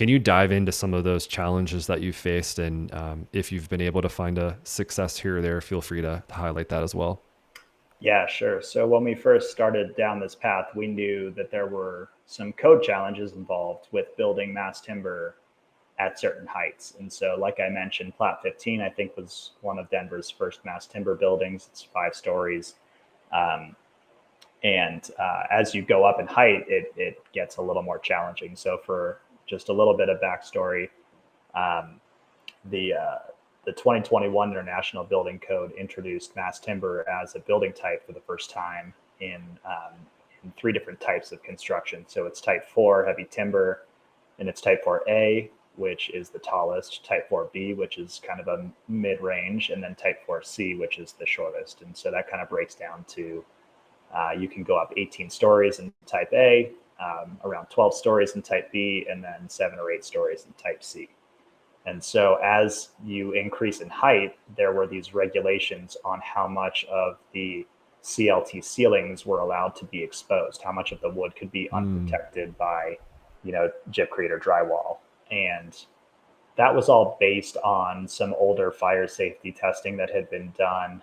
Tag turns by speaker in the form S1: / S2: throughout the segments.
S1: Can you dive into some of those challenges that you faced, and if you've been able to find a success here or there, feel free to highlight that as well.
S2: Yeah, sure. So when we first started down this path, we knew that there were some code challenges involved with building mass timber at certain heights. And so, like I mentioned, Plat 15, I think, was one of Denver's first mass timber buildings. It's 5 stories. Um, and as you go up in height, it gets a little more challenging. So, for just a little bit of backstory, um, the uh, the 2021 International Building Code introduced mass timber as a building type for the first time in 3 different types of construction. So it's Type 4 heavy timber, and it's Type 4A, which is the tallest, Type 4B, which is kind of a mid-range, and then Type 4C, which is the shortest. And so that kind of breaks down to you can go up 18 stories in Type A, around 12 stories in Type B, and then 7 or 8 stories in Type C. And so as you increase in height, there were these regulations on how much of the CLT ceilings were allowed to be exposed, how much of the wood could be
S1: Mm.
S2: unprotected by, gypcrete or drywall. And that was all based on some older fire safety testing that had been done.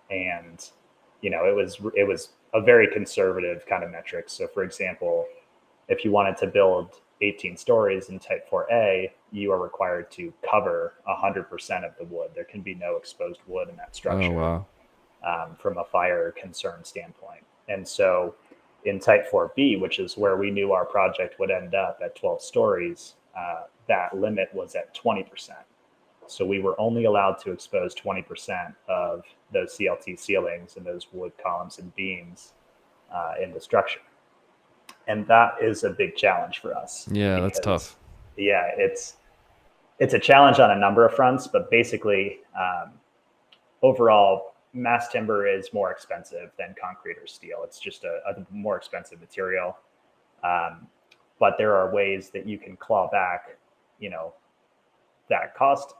S2: And it was a very conservative kind of metric. So for example, if you wanted to build 18 stories in Type 4A, you are required to cover 100% of the wood. There can be no exposed wood in that
S1: Oh,
S2: structure
S1: wow.
S2: from a fire concern standpoint. And so in Type 4B, which is where we knew our project would end up at 12 stories, that limit was at 20%. So we were only allowed to expose 20% of those CLT ceilings and those wood columns and beams in the structure. And that is a big challenge for us
S1: Yeah, that's
S2: because,
S1: tough.
S2: yeah, it's a challenge on a number of fronts, but basically, overall, mass timber is more expensive than concrete or steel. It's just a more expensive material. Um, but there are ways that you can claw back, you know, that cost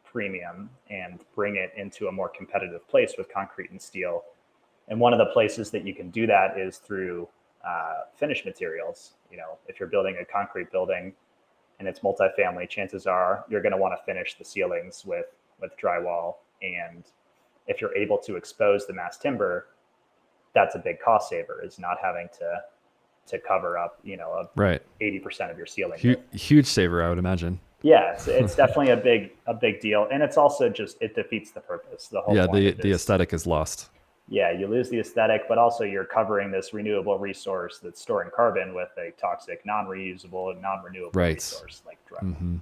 S2: premium and bring it into a more competitive place with concrete and steel. And one of the places that you can do that is through finished materials. If you're building a concrete building and it's multifamily, chances are you're going to want to finish the ceilings with drywall. And if you're able to expose the mass timber, that's a big cost saver, is not having to cover up,
S1: Right.
S2: 80% of your ceiling with.
S1: Huge saver, I would imagine.
S2: Yeah, it's definitely a big deal, and it's also just, it defeats the purpose. The whole
S1: Yeah,
S2: point
S1: the
S2: of
S1: the
S2: this,
S1: aesthetic is lost.
S2: yeah, you lose the aesthetic, but also you're covering this renewable resource that's storing carbon with a toxic, non-reusable, and non-renewable
S1: Right.
S2: resource like drywall.
S1: Hmm.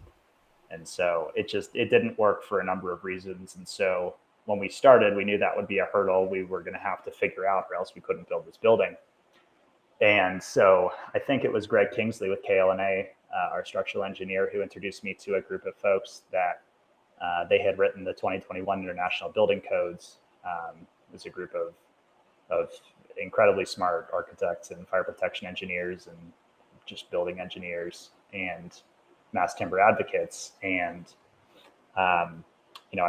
S2: And so it didn't work for a number of reasons. And so when we started, we knew that would be a hurdle we were going to have to figure out, or else we couldn't build this building. And so I think it was Greg Kingsley with KLNA, our structural engineer, who introduced me to a group of folks that they had written the 2021 International Building Codes. It was a group of incredibly smart architects and fire protection engineers and just building engineers and mass timber advocates. And I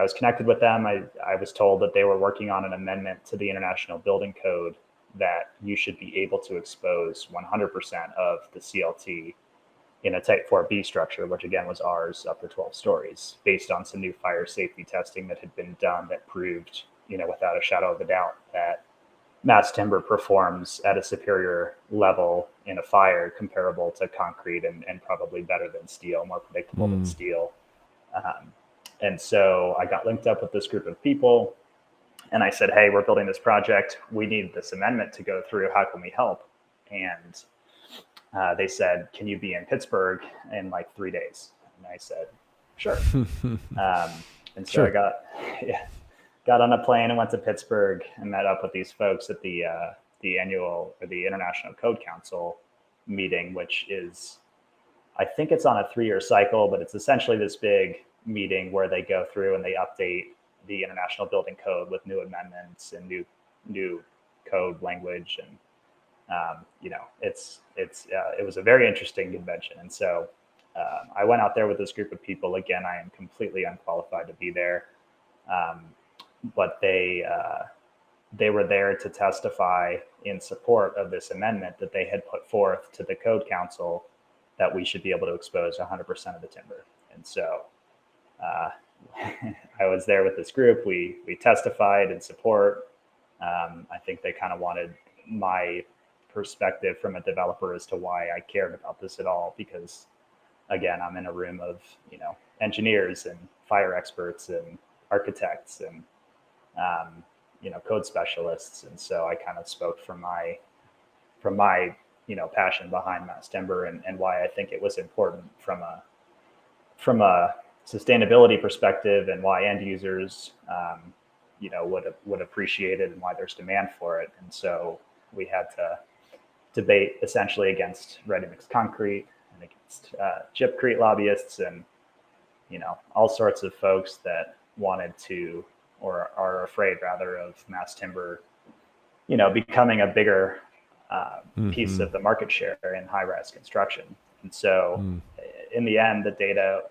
S2: was connected with them. I was told that they were working on an amendment to the International Building Code that you should be able to expose 100% of the CLT in a Type 4B structure, which again was ours, up to 12 stories, based on some new fire safety testing that had been done that proved, without a shadow of a doubt, that mass timber performs at a superior level in a fire, comparable to concrete, and probably better than steel, more predictable than
S1: Mm.
S2: steel. Um, and so I got linked up with this group of people, and I said, "Hey, we're building this project. We need this amendment to go through. How can we help?" And they said, "Can you be in Pittsburgh in like 3 days?" And I said, "Sure." And so I
S1: Sure.
S2: got yeah, got on a plane and went to Pittsburgh and met up with these folks at the annual, or the International Code Council meeting, which is, I think it's on a 3-year cycle, but it's essentially this big meeting where they go through and they update the International Building Code with new amendments and new code language. And it was a very interesting convention. And so I went out there with this group of people. Again, I am completely unqualified to be there, um, but they were there to testify in support of this amendment that they had put forth to the Code Council that we should be able to expose 100% of the timber. And so I was there with this group. We testified in support. I think they kind of wanted my perspective from a developer as to why I cared about this at all, because again, I'm in a room of, engineers and fire experts and architects and, code specialists. And so I kind of spoke from my, passion behind mass timber and why I think it was important from a sustainability perspective, and why end users, would appreciate it, and why there's demand for it. And so we had to debate essentially against ready mix concrete and against gypcrete lobbyists, and all sorts of folks that wanted to, or are afraid rather, of mass timber, becoming a bigger piece of the market share in high-rise construction. And so in the end, the data,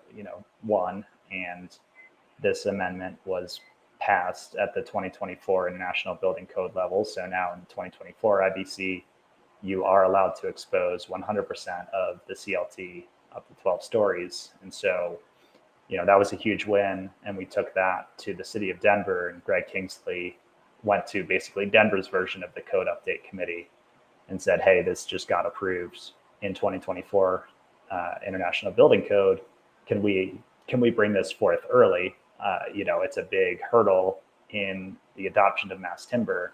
S2: won, and this amendment was passed at the 2024 National Building Code level. So now in 2024 IBC, you are allowed to expose 100% of the CLT up to 12 stories. And so, that was a huge win. And we took that to the city of Denver, and Greg Kingsley went to basically Denver's version of the code update committee and said, hey, this just got approved in 2024 International Building Code. Can we bring this forth early? It's a big hurdle in the adoption of mass timber,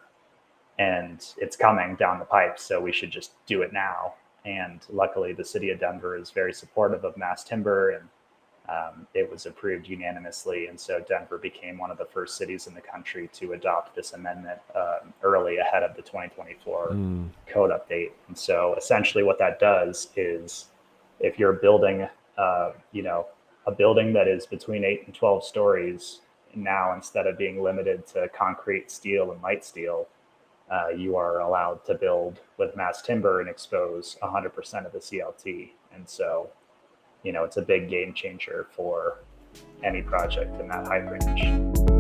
S2: and it's coming down the pipe, so we should just do it now. And luckily, the city of Denver is very supportive of mass timber, and it was approved unanimously. And so Denver became one of the first cities in the country to adopt this amendment early, ahead of the 2024 code update. And so essentially what that does is, if you're building, a building that is between 8 and 12 stories, now, instead of being limited to concrete, steel, and light steel, you are allowed to build with mass timber and expose 100% of the CLT. And so, it's a big game changer for any project in that height range.